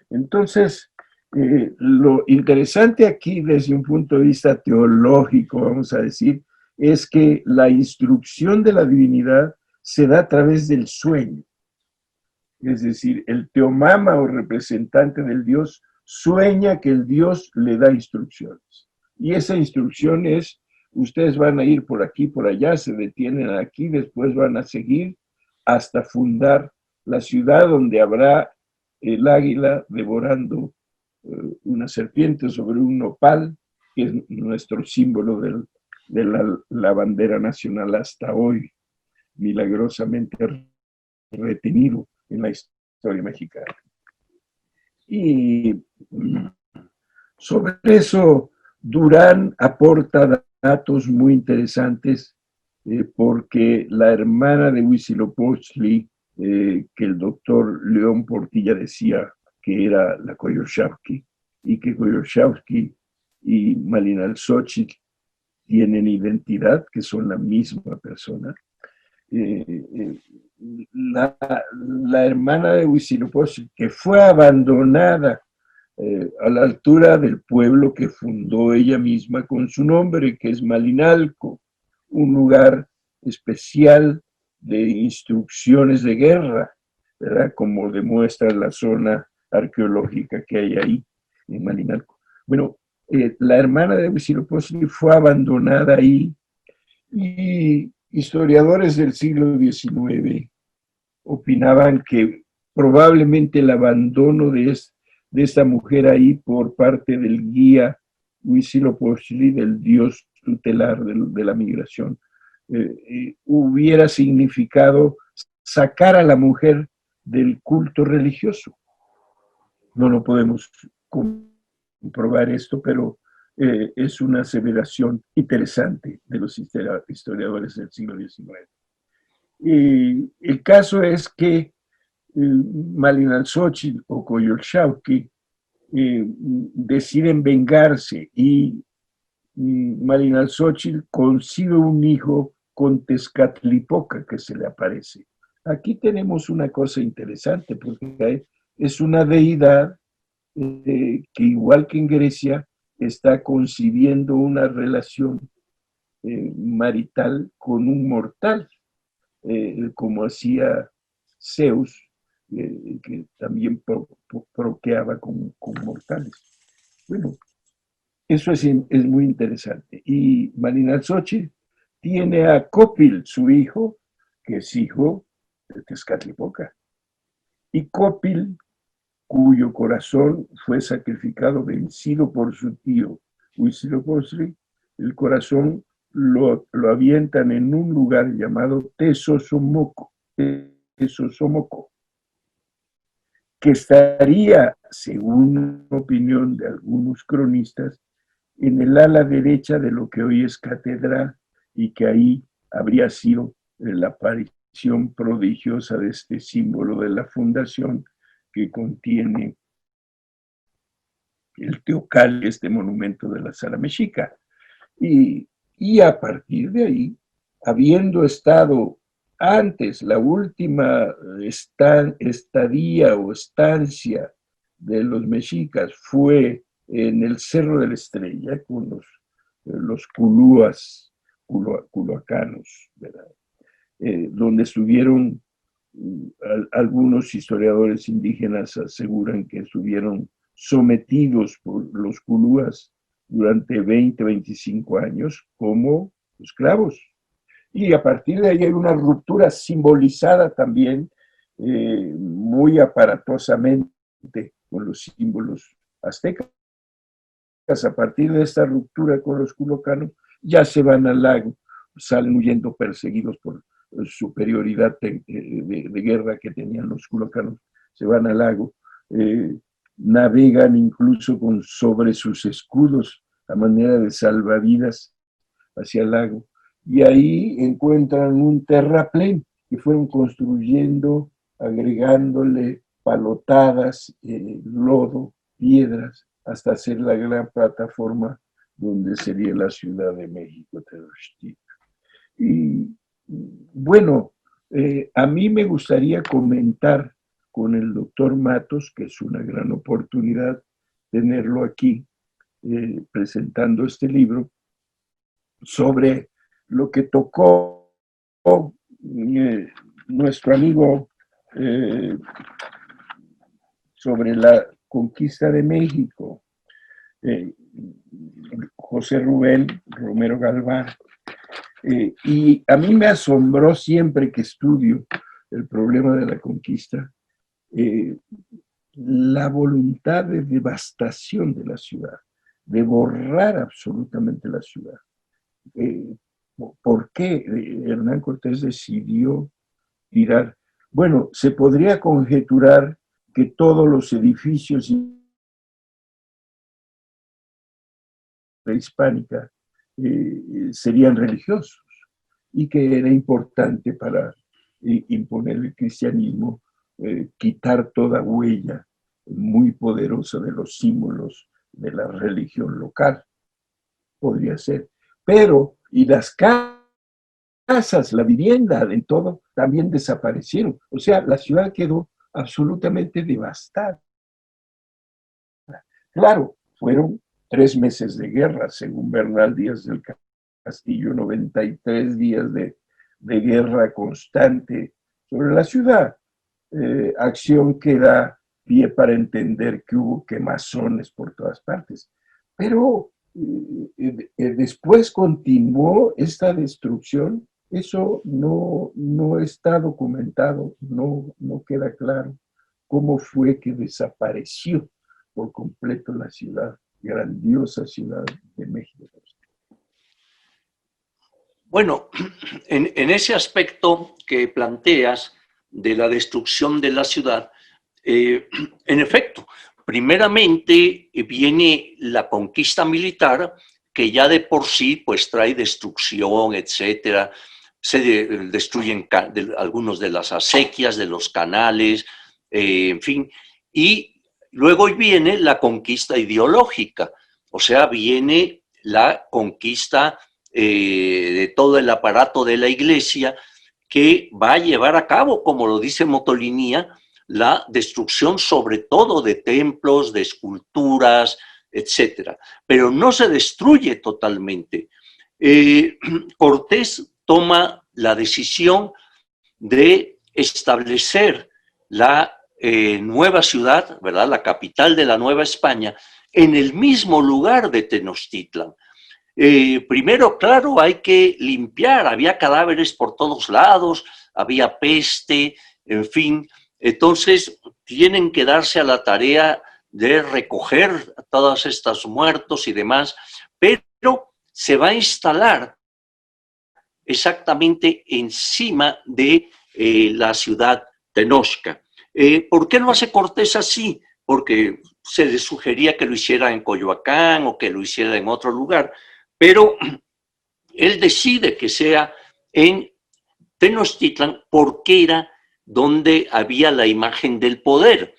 S2: Entonces, lo interesante aquí desde un punto de vista teológico, vamos a decir, es que la instrucción de la divinidad se da a través del sueño. Es decir, el teomama o representante del dios sueña que el dios le da instrucciones. Y esa instrucción es, ustedes van a ir por aquí, por allá, se detienen aquí, después van a seguir hasta fundar la ciudad donde habrá el águila devorando una serpiente sobre un nopal, que es nuestro símbolo de la bandera nacional hasta hoy, milagrosamente retenido en la historia mexicana. Y sobre eso, Durán aporta datos muy interesantes porque la hermana de Huitzilopochtli, que el doctor León Portilla decía que era la Coyolxauhqui, y que Coyolxauhqui y Malinalxóchitl tienen identidad, que son la misma persona. La hermana de Huitzilopochtli, que fue abandonada a la altura del pueblo que fundó ella misma con su nombre, que es Malinalco, un lugar especial de instrucciones de guerra, ¿verdad? Como demuestra la zona arqueológica que hay ahí en Malinalco. Bueno, la hermana de Huitzilopochtli fue abandonada ahí y historiadores del siglo XIX opinaban que probablemente el abandono de esta mujer ahí por parte del guía Huitzilopochtli, del dios tutelar de la migración, hubiera significado sacar a la mujer del culto religioso. No lo podemos comprobar esto, pero es una aseveración interesante de los historiadores del siglo XIX. Y el caso es que Malinalxóchitl o Coyolxauhqui deciden vengarse y Malinalxóchitl concibe un hijo con Tezcatlipoca que se le aparece. Aquí tenemos una cosa interesante porque es una deidad que igual que en Grecia está concibiendo una relación marital con un mortal, como hacía Zeus, que también procreaba con mortales. Bueno, eso es muy interesante. Y Malinalxóchitl tiene a Copil, su hijo, que es hijo de Tezcatlipoca. Y Copil, cuyo corazón fue sacrificado, vencido por su tío Huitzilopochtli, el corazón lo avientan en un lugar llamado Tezosomoco, que estaría, según la opinión de algunos cronistas, en el ala derecha de lo que hoy es catedral y que ahí habría sido la aparición prodigiosa de este símbolo de la fundación que contiene el teocal, este monumento de la sala mexica. Y Y a partir de ahí, habiendo estado antes, la última estadía o estancia de los mexicas fue en el Cerro de la Estrella con los culhuacanos, ¿verdad? Donde estuvieron, algunos historiadores indígenas aseguran que estuvieron sometidos por los culúas durante 20, 25 años como esclavos. Y a partir de ahí hay una ruptura simbolizada también muy aparatosamente con los símbolos aztecas. A partir de esta ruptura con los culhuacanos, ya se van al lago, salen huyendo perseguidos por superioridad de guerra que tenían los culhuacanos, se van al lago, navegan incluso sobre sus escudos a manera de salvavidas hacia el lago, y ahí encuentran un terraplén que fueron construyendo, agregándole palotadas, lodo, piedras, hasta hacer la gran plataforma donde sería la Ciudad de México, Tenochtitlan. Y bueno, a mí me gustaría comentar con el doctor Matos, que es una gran oportunidad tenerlo aquí presentando este libro, sobre lo que tocó nuestro amigo sobre la conquista de México, José Rubén Romero Galván. Y a mí me asombró siempre que estudio el problema de la conquista, la voluntad de devastación de la ciudad, de borrar absolutamente la ciudad. ¿Por qué Hernán Cortés decidió tirar? Bueno, se podría conjeturar que todos los edificios prehispánica serían religiosos y que era importante para imponer el cristianismo, quitar toda huella muy poderosa de los símbolos de la religión local. Podría ser. Pero, y las casas, la vivienda, en todo, también desaparecieron. O sea, la ciudad quedó absolutamente devastada. Claro, fueron 3 meses de guerra, según Bernal Díaz del Castillo, 93 días de guerra constante sobre la ciudad. Acción que da pie para entender que hubo quemazones por todas partes. Pero después continuó esta destrucción. Eso no está documentado, no queda claro cómo fue que desapareció por completo la ciudad, grandiosa ciudad de México.
S3: Bueno, en ese aspecto que planteas de la destrucción de la ciudad, en efecto, primeramente viene la conquista militar, que ya de por sí pues trae destrucción, etcétera. Se destruyen algunos de las acequias, de los canales, en fin. Y luego viene la conquista ideológica, o sea, viene la conquista de todo el aparato de la iglesia, que va a llevar a cabo, como lo dice Motolinía, la destrucción sobre todo de templos, de esculturas, etcétera. Pero no se destruye totalmente. Cortés toma la decisión de establecer la nueva ciudad, ¿verdad?, la capital de la Nueva España, en el mismo lugar de Tenochtitlan. Primero, claro, hay que limpiar, había cadáveres por todos lados, había peste, en fin. Entonces, tienen que darse a la tarea de recoger a todos estos muertos y demás, pero se va a instalar exactamente encima de la ciudad Tenochca. ¿Por qué no hace Cortés así? Porque se le sugería que lo hiciera en Coyoacán o que lo hiciera en otro lugar, pero él decide que sea en Tenochtitlan porque era donde había la imagen del poder.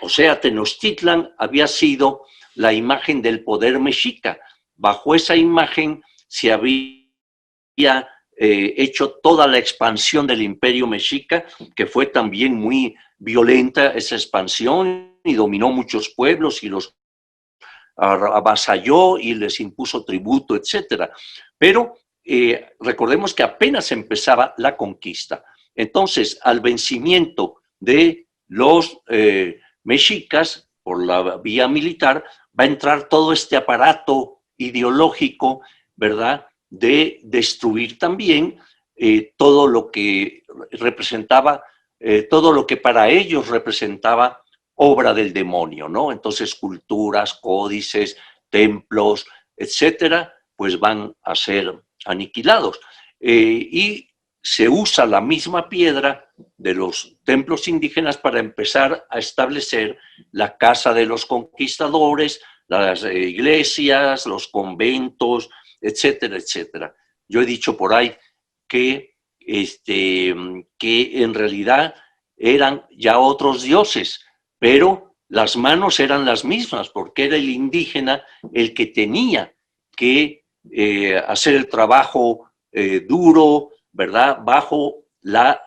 S3: O sea, Tenochtitlan había sido la imagen del poder mexica. Bajo esa imagen se había hecho toda la expansión del Imperio Mexica, que fue también muy violenta esa expansión y dominó muchos pueblos y los avasalló y les impuso tributo, etcétera. Pero recordemos que apenas empezaba la conquista. Entonces, al vencimiento de los mexicas por la vía militar, va a entrar todo este aparato ideológico, ¿verdad?, de destruir también todo lo que representaba, todo lo que para ellos representaba obra del demonio, ¿no? Entonces, culturas, códices, templos, etcétera, pues van a ser aniquilados. Y se usa la misma piedra de los templos indígenas para empezar a establecer la casa de los conquistadores, las iglesias, los conventos, etcétera, etcétera. Yo he dicho por ahí que en realidad eran ya otros dioses, pero las manos eran las mismas, porque era el indígena el que tenía que hacer el trabajo duro, ¿verdad?, bajo la,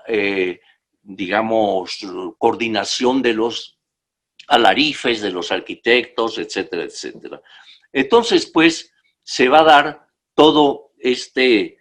S3: digamos, coordinación de los alarifes, de los arquitectos, etcétera, etcétera. Entonces, pues, se va a dar todo este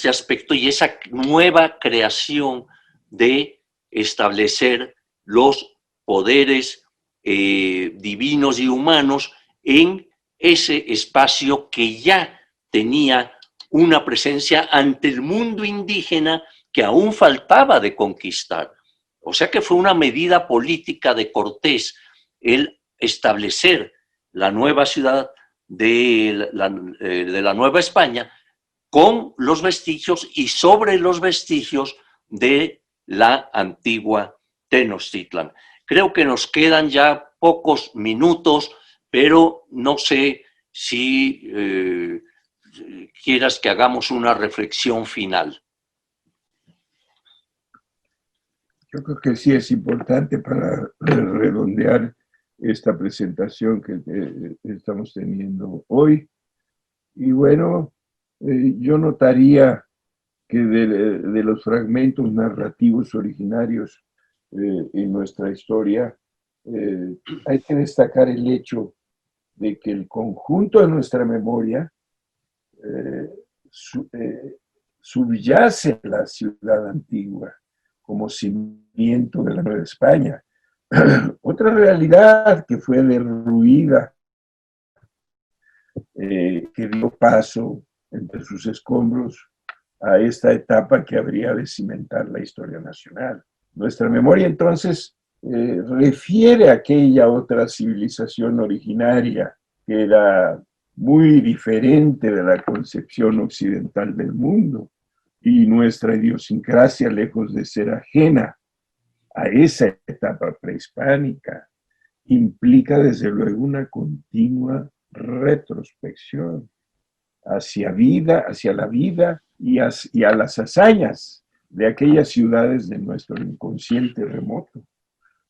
S3: aspecto y esa nueva creación de establecer los poderes divinos y humanos en ese espacio que ya tenía una presencia ante el mundo indígena que aún faltaba de conquistar. O sea que fue una medida política de Cortés el establecer la nueva ciudad de la Nueva España con los vestigios y sobre los vestigios de la antigua Tenochtitlan. Creo que nos quedan ya pocos minutos, pero no sé si quieras que hagamos una reflexión final.
S2: Yo creo que sí es importante para redondear esta presentación que estamos teniendo hoy. Y bueno, yo notaría que de los fragmentos narrativos originarios en nuestra historia, hay que destacar el hecho de que el conjunto de nuestra memoria subyace la ciudad antigua como cimiento de la Nueva España. Otra realidad que fue derruida, que dio paso entre sus escombros a esta etapa que habría de cimentar la historia nacional. Nuestra memoria entonces refiere a aquella otra civilización originaria que era muy diferente de la concepción occidental del mundo, y nuestra idiosincrasia, lejos de ser ajena a esa etapa prehispánica, implica desde luego una continua retrospección hacia la vida y a las hazañas de aquellas ciudades de nuestro inconsciente remoto.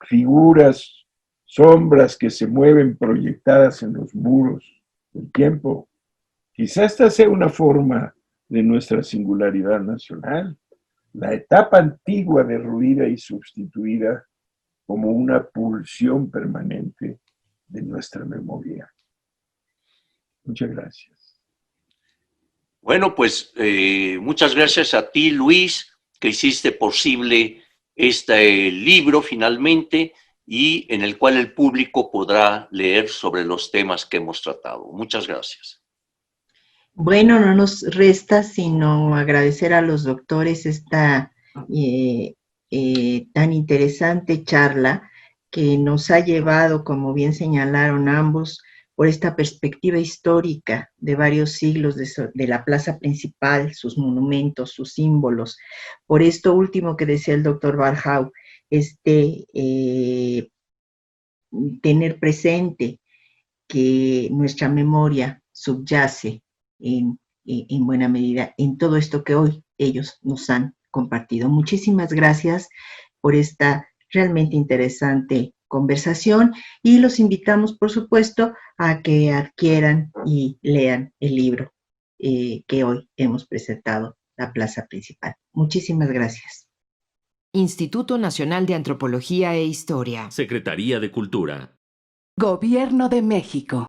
S2: Figuras, sombras que se mueven proyectadas en los muros del tiempo. Quizá esta sea una forma de nuestra singularidad nacional, la etapa antigua derruida y sustituida como una pulsión permanente de nuestra memoria. Muchas gracias.
S3: Bueno, pues muchas gracias a ti, Luis, que hiciste posible este libro finalmente y en el cual el público podrá leer sobre los temas que hemos tratado. Muchas gracias.
S1: Bueno, no nos resta sino agradecer a los doctores esta tan interesante charla que nos ha llevado, como bien señalaron ambos, por esta perspectiva histórica de varios siglos de la plaza principal, sus monumentos, sus símbolos. Por esto último que decía el doctor Barjau, tener presente que nuestra memoria subyace en buena medida en todo esto que hoy ellos nos han compartido. Muchísimas gracias por esta realmente interesante conversación y los invitamos, por supuesto, a que adquieran y lean el libro que hoy hemos presentado la plaza principal. Muchísimas gracias.
S4: Instituto Nacional de Antropología e Historia.
S5: Secretaría de Cultura.
S6: Gobierno de México.